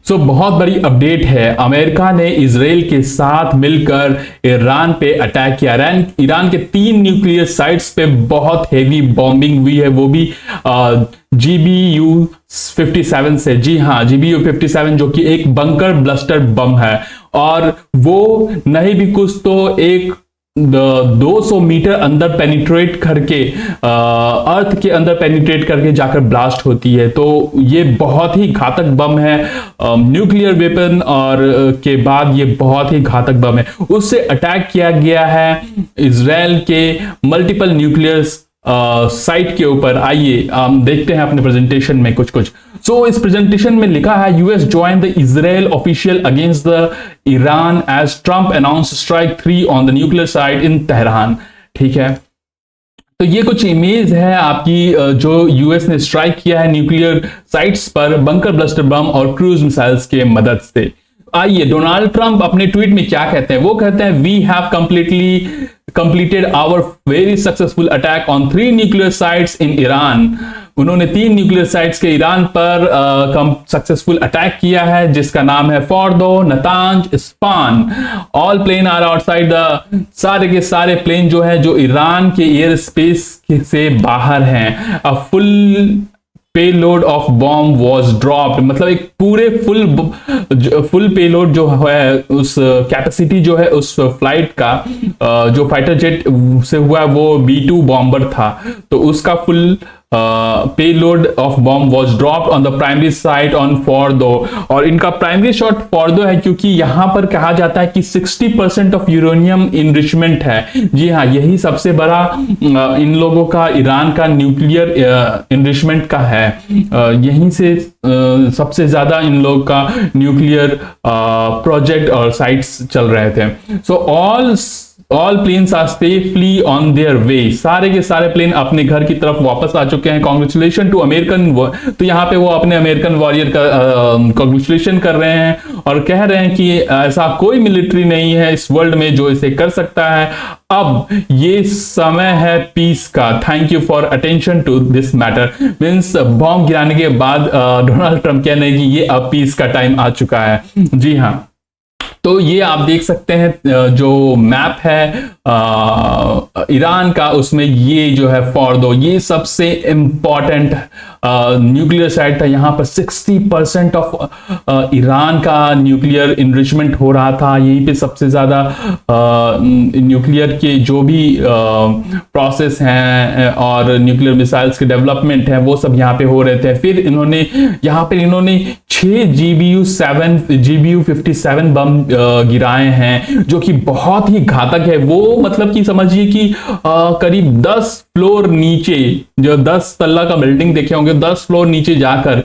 बहुत बड़ी अपडेट है। अमेरिका ने इजराइल के साथ मिलकर ईरान पे अटैक किया। ईरान के 3 न्यूक्लियर साइट्स पे बहुत हेवी बॉम्बिंग हुई है, वो भी GBU-57 से। जी हाँ, GBU-57 जो कि एक बंकर ब्लस्टर बम है, और वो नहीं भी कुछ तो एक 200 मीटर अंदर पेनिट्रेट करके अर्थ के अंदर पेनिट्रेट करके जाकर ब्लास्ट होती है। तो ये बहुत ही घातक बम है, न्यूक्लियर वेपन और के बाद ये बहुत ही घातक बम है। उससे अटैक किया गया है इजराइल के मल्टीपल न्यूक्लियर साइट के ऊपर। आइए हम देखते हैं अपने प्रेजेंटेशन में कुछ कुछ। इस प्रेजेंटेशन में लिखा है US join the Israel official against the Iran as Trump announce strike 3 on the nuclear site in Tehran. ठीक है, तो ये कुछ इमेज है आपकी जो यूएस ने स्ट्राइक किया है न्यूक्लियर साइट्स पर बंकर ब्लस्टर बम और क्रूज मिसाइल्स के मदद से। आइए डोनाल्ड ट्रंप अपने ट्वीट में क्या कहते हैं। वो कहते हैं we have completed our very successful attack on 3 nuclear sites in Iran। उन्होंने 3 न्यूक्लियर साइट्स के ईरान पर सक्सेसफुल अटैक किया है, जिसका नाम है Fordow, Natanz, Isfahan. All plane are outside the, सारे के सारे प्लेन जो है जो ईरान के एयर स्पेस से बाहर हैं। A full payload of bomb was dropped, मतलब एक पूरे फुल पेलोड जो है, उस कैपेसिटी जो है उस फ्लाइट का, जो फाइटर जेट से हुआ वो B-2 बॉम्बर था, तो उसका full payload of bomb was dropped on the primary site on Fordow. और इनका प्राइमरी शॉट फोर्डो है, क्योंकि यहां पर कहा जाता है कि 60% ऑफ यूरेनियम इनरिचमेंट है। जी हाँ, यही सबसे बड़ा इन लोगों का, ईरान का न्यूक्लियर इनरिचमेंट का है। यहीं से सबसे ज्यादा इन लोगों का न्यूक्लियर प्रोजेक्ट और साइट्स चल रहे थे। All planes are safely on their way, सारे के सारे प्लेन अपने घर की तरफ वापस आ चुके हैं। कॉन्ग्रेचुलेशन टू अमेरिकन, तो यहाँ पे वो अपने अमेरिकन वॉरियर का कॉन्ग्रेचुलेशन कर रहे हैं और कह रहे हैं कि ऐसा कोई मिलिट्री नहीं है इस वर्ल्ड में जो इसे कर सकता है। अब ये समय है पीस का। Thank you for attention to this matter. Means bomb गिराने के बाद डोनाल्ड ट्रंप कह रहे हैं कि ये अब पीस का टाइम आ चुका है। जी हाँ, तो ये आप देख सकते हैं जो मैप है ईरान का, उसमें ये जो है फोर्डो, ये सबसे इंपॉर्टेंट न्यूक्लियर साइट था। यहाँ पर 60% ऑफ ईरान का न्यूक्लियर इनरिचमेंट हो रहा था। यहीं पे सबसे ज्यादा न्यूक्लियर के जो भी प्रोसेस हैं और न्यूक्लियर मिसाइल्स के डेवलपमेंट है, वो सब यहाँ पे हो रहे थे। फिर इन्होंने यहाँ पे 6 GBU-57 बम गिराए हैं, जो कि बहुत ही घातक है। वो मतलब कि समझिए कि करीब 10 फ्लोर नीचे, जो 10 तल्ला का बिल्डिंग देखे होंगे, 10 फ्लोर नीचे जाकर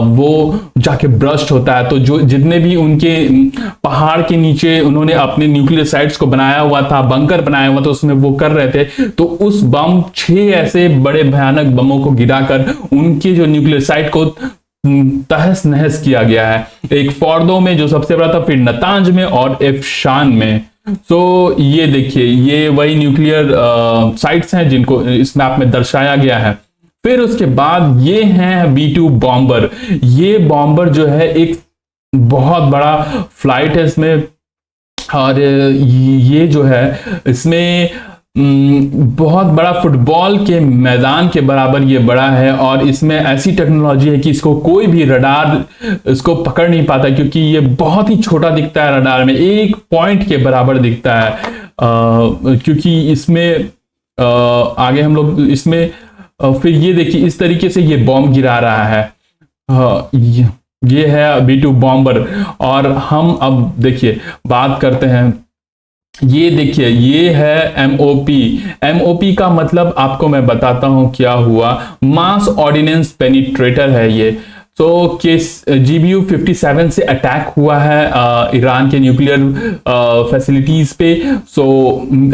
वो जाके ब्रस्ट होता है। तो जो जितने भी उनके पहाड़ के नीचे उन्होंने अपने न्यूक्लियर साइट्स को बनाया हुआ था, बंकर बनाया हुआ था, उसमें वो कर रहे थे, तो उस बम 6 ऐसे बड़े भयानक बमों को गिराकर उनके जो न्यूक्लियर साइट को तहस नहस किया गया है। एक फोर्डो में जो सबसे बड़ा था, फिर नतांज में और इस्फान में। ये देखिए, ये वही न्यूक्लियर साइट्स हैं जिनको इस मैप में दर्शाया गया है। फिर उसके बाद ये हैं B-2 बॉम्बर। ये बॉम्बर जो है एक बहुत बड़ा फ्लाइट है इसमें, और ये जो है इसमें बहुत बड़ा फुटबॉल के मैदान के बराबर ये बड़ा है। और इसमें ऐसी टेक्नोलॉजी है कि इसको कोई भी रडार इसको पकड़ नहीं पाता, क्योंकि ये बहुत ही छोटा दिखता है रडार में, 1 पॉइंट के बराबर दिखता है। क्योंकि इसमें आगे हम लोग इसमें फिर ये देखिए, इस तरीके से ये बॉम्ब गिरा रहा है। ये है B-2 बॉम्बर। और हम अब देखिए बात करते हैं, ये देखिए, ये है MOP का मतलब आपको मैं बताता हूं क्या हुआ। मास ऑर्डिनेंस पेनिट्रेटर है ये। तो GBU-57 से अटैक हुआ है ईरान के न्यूक्लियर फैसिलिटीज पे।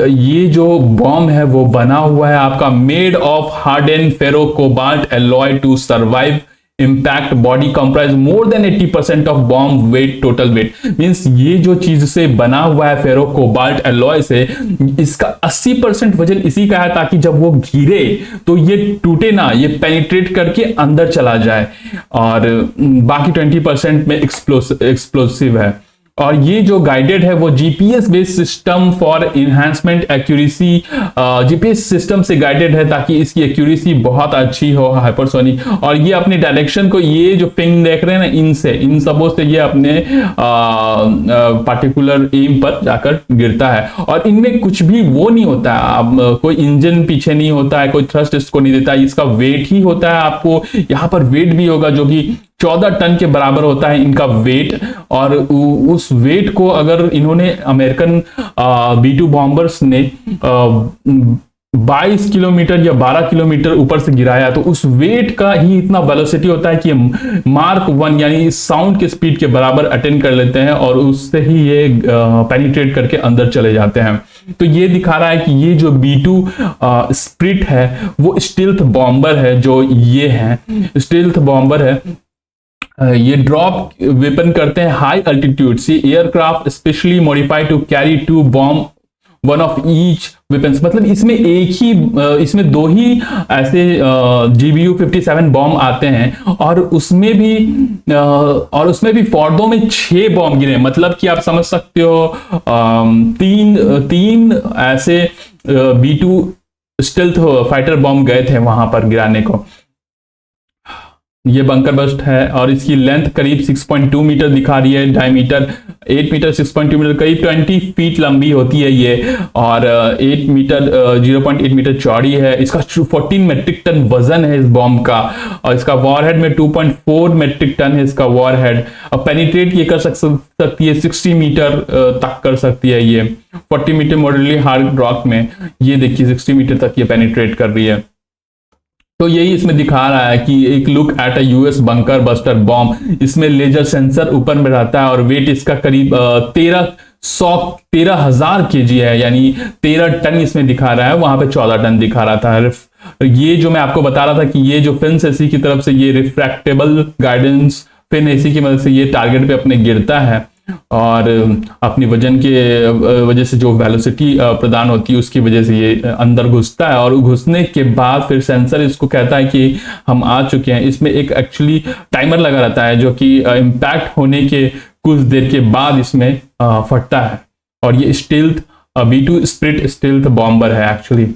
ये जो बॉम्ब है वो बना हुआ है आपका made of harden ferro cobalt alloy to survive impact body comprise more than 80% of bomb weight, total weight. Means ये जो चीज से बना हुआ है फेरो कोबाल्ट एलॉय से, इसका 80% वजन इसी का है ताकि जब वो गिरे तो ये टूटे ना, ये पेनिट्रेट करके अंदर चला जाए, और बाकी 20% में एक्सप्लोसिव है। और ये जो गाइडेड है वो GPS based system for enhancement accuracy, GPS system से गाइडेड है ताकि इसकी एक्यूरेसी बहुत अच्छी हो, हाइपरसोनिक। और ये अपने डायरेक्शन को, ये जो पिंग देख रहे हैं ना, इन सबों से ये अपने पार्टिकुलर एम पर जाकर गिरता है। और इनमें कुछ भी वो नहीं होता है, अब कोई इंजन पीछे नहीं होता है, कोई थ्रस्ट इसको नहीं देता है, इसका वेट ही होता है। आपको यहाँ पर वेट भी होगा जो कि 14 टन के बराबर होता है इनका वेट। और उस वेट को अगर इन्होंने अमेरिकन B-2 बॉम्बर्स ने 22 किलोमीटर या 12 किलोमीटर ऊपर से गिराया, तो उस वेट का ही इतना वेलोसिटी होता है कि मार्क 1 यानी साउंड के स्पीड के बराबर अटेंड कर लेते हैं, और उससे ही ये पेनिट्रेट करके अंदर चले जाते हैं। तो ये दिखा रहा है कि ये जो B-2 स्प्रिट है वो स्टील्थ बॉम्बर है, जो ये है स्टील्थ बॉम्बर है। ये ड्रॉप वेपन करते हैं हाई अल्टीट्यूड से, aircraft specially modified to carry 2 bomb, one of each weapons. मतलब इसमें इसमें 2 ही ऐसे GBU-57 बॉम्ब आते हैं, और उसमें भी फॉर्दो में 6 बॉम्ब गिरे। मतलब कि आप समझ सकते हो, तीन ऐसे B-2 स्टेल्थ फाइटर बॉम्ब गए थे वहां पर गिराने को। ये बंकर बस्ट है, और इसकी लेंथ करीब 6.2 मीटर दिखा रही है, डायमीटर 8 मीटर, 6.2 मीटर, करीब 20 फीट लंबी होती है ये, और 8 मीटर 0.8 मीटर चौड़ी है। इसका 14 मेट्रिक टन वजन है इस बॉम्ब का, और इसका वॉरहेड में 2.4 मेट्रिक टन है इसका वॉरहेड। और पेनिट्रेट ये कर सकती है 60 मीटर तक कर सकती है ये, 40 मीटर मॉडरेटली हार्ड रॉक में। ये देखिए 60 मीटर तक ये पेनिट्रेट कर रही है। तो यही इसमें दिखा रहा है कि एक look at a US bunker buster bomb. इसमें लेजर सेंसर ऊपर में रहता है, और वेट इसका करीब 13,000 kg है, यानी 13 टन इसमें दिखा रहा है, वहां पे 14 टन दिखा रहा था। ये जो मैं आपको बता रहा था कि ये जो फिन्स इसी की तरफ से, ये रिफ्रैक्टेबल गाइडेंस फिन इसी की मदद से ये टारगेट पे अपने गिरता है, और अपनी वजन के वजह से जो वेलोसिटी प्रदान होती है उसकी वजह से ये अंदर घुसता है। और घुसने के बाद फिर सेंसर इसको कहता है कि हम आ चुके हैं। इसमें एक एक्चुअली टाइमर लगा रहता है जो कि इम्पैक्ट होने के कुछ देर के बाद इसमें फटता है। और ये stealth B-2 spirit stealth bomber है एक्चुअली।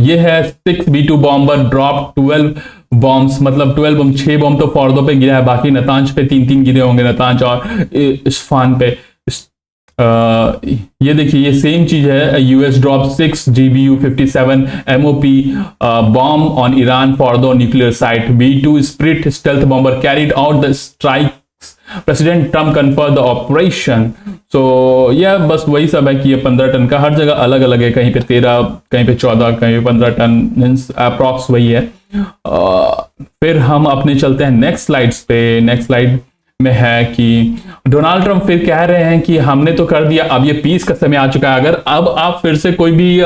ये है 6 B-2 बॉम्बर ड्रॉप 12 बॉम्ब्स, मतलब 12 बॉम्ब, 6 बॉम्ब तो फॉर्दो पे गिरा है, बाकी नतांज पे 3-3 गिरे होंगे, नतांज और इस्फान पे। ये देखिए ये सेम चीज है, US drop 6 GBU-57 MOP bomb on Iran Fordow nuclear site. B-2 spirit stealth bomber carried out the strike, president Trump confirm the operation. So यह बस वही सब है कि ये 15 टन का, हर जगह अलग अलग है, कहीं पे 13, कहीं पे 14, कहीं पे 15 टन, मीन्स अप्रॉक्स वही है। फिर हम अपने चलते हैं नेक्स्ट स्लाइड्स पे। नेक्स्ट स्लाइड में है कि डोनाल्ड ट्रंप फिर कह रहे हैं कि हमने तो कर दिया, अब ये पीस का समय आ चुका है, अगर अब आप फिर से कोई भी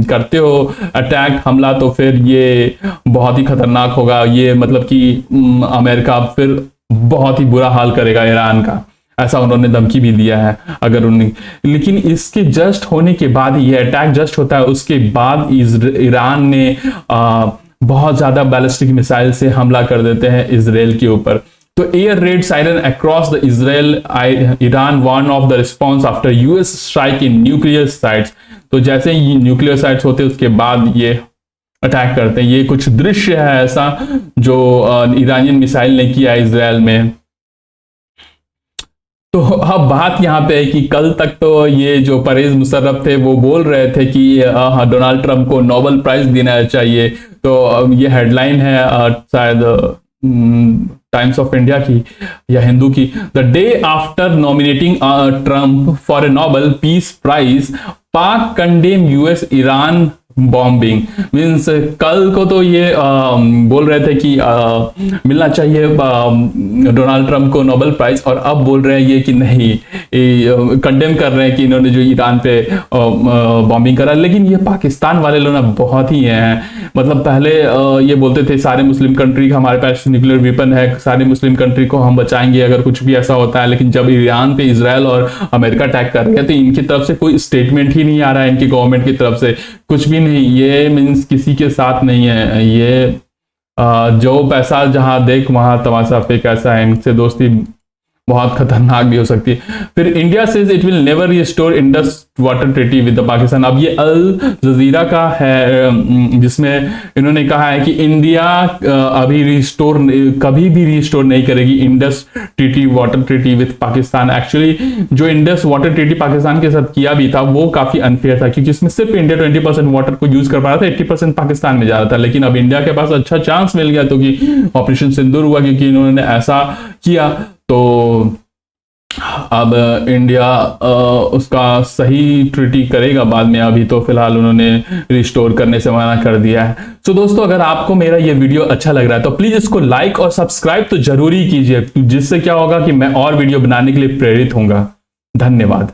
करते हो अटैक, हमला, तो फिर ये बहुत ही खतरनाक होगा। ये मतलब कि अमेरिका फिर बहुत ही बुरा हाल करेगा ईरान का, ऐसा उन्होंने धमकी भी दिया है अगर उन्हें। लेकिन इसके जस्ट होने के बाद, ये अटैक जस्ट होता है उसके बाद ईरान ने बहुत ज्यादा बैलिस्टिक मिसाइल से हमला कर देते हैं इजराइल के ऊपर। तो air raid siren across the Israel, Iran warn of the response after US strike in nuclear sites. तो जैसे ही न्यूक्लियर साइट्स होते हैं उसके बाद ये अटैक करते हैं। ये कुछ दृश्य है ऐसा जो ईरानियन मिसाइल ने किया इजराइल में। तो अब बात यहाँ पे है कि कल तक तो ये जो परवेज मुशर्रफ थे वो बोल रहे थे कि डोनाल्ड ट्रंप को नोबेल प्राइज देना चाहिए। तो ये हेडलाइन है शायद टाइम्स ऑफ इंडिया की या हिंदू की, the day after nominating Trump for a Nobel Peace Prize, Pak condemn US Iran bombing. Means कल को तो ये बोल रहे थे कि मिलना चाहिए डोनाल्ड ट्रंप को नोबेल प्राइज, और अब बोल रहे हैं ये कि नहीं, कंडेम कर रहे हैं कि इन्होंने जो ईरान पे बॉम्बिंग करा। लेकिन ये पाकिस्तान वाले लोग ना बहुत ही हैं, मतलब पहले ये बोलते थे सारे मुस्लिम कंट्री हमारे पास न्यूक्लियर वेपन है, सारे मुस्लिम कंट्री को हम बचाएंगे अगर कुछ भी ऐसा होता है, लेकिन जब ईरान पे इजराइल और अमेरिका अटैक कर रहे हैं तो इनकी तरफ से कोई स्टेटमेंट ही नहीं आ रहा है, इनकी गवर्नमेंट की तरफ से कुछ भी नहीं। ये मीन्स किसी के साथ नहीं है, ये जो पैसा जहां देख वहां तमाशा फेंक ऐसा है, इनसे दोस्ती बहुत खतरनाक भी हो सकती है। फिर India says it will never restore Indus water treaty with the Pakistan. अब ये अल जजीरा का है जिसमें इन्होंने कहा है कि इंडिया अभी कभी भी रिस्टोर नहीं करेगी Indus treaty, water treaty with Pakistan. Actually जो इंडस वाटर ट्रीटी पाकिस्तान के साथ किया भी था वो काफी अनफेयर था, क्योंकि इसमें सिर्फ इंडिया 20% वाटर को यूज कर पा रहा था, 80% पाकिस्तान में जा रहा था। लेकिन अब इंडिया के पास अच्छा चांस मिल गया तो कि ऑपरेशन सिंदूर हुआ, क्योंकि इन्होंने ऐसा किया तो अब इंडिया उसका सही ट्रीटी करेगा बाद में। अभी तो फिलहाल उन्होंने रिस्टोर करने से मना कर दिया है। तो दोस्तों अगर आपको मेरा ये वीडियो अच्छा लग रहा है तो प्लीज इसको लाइक और सब्सक्राइब तो जरूरी कीजिए, जिससे क्या होगा कि मैं और वीडियो बनाने के लिए प्रेरित होऊंगा। धन्यवाद।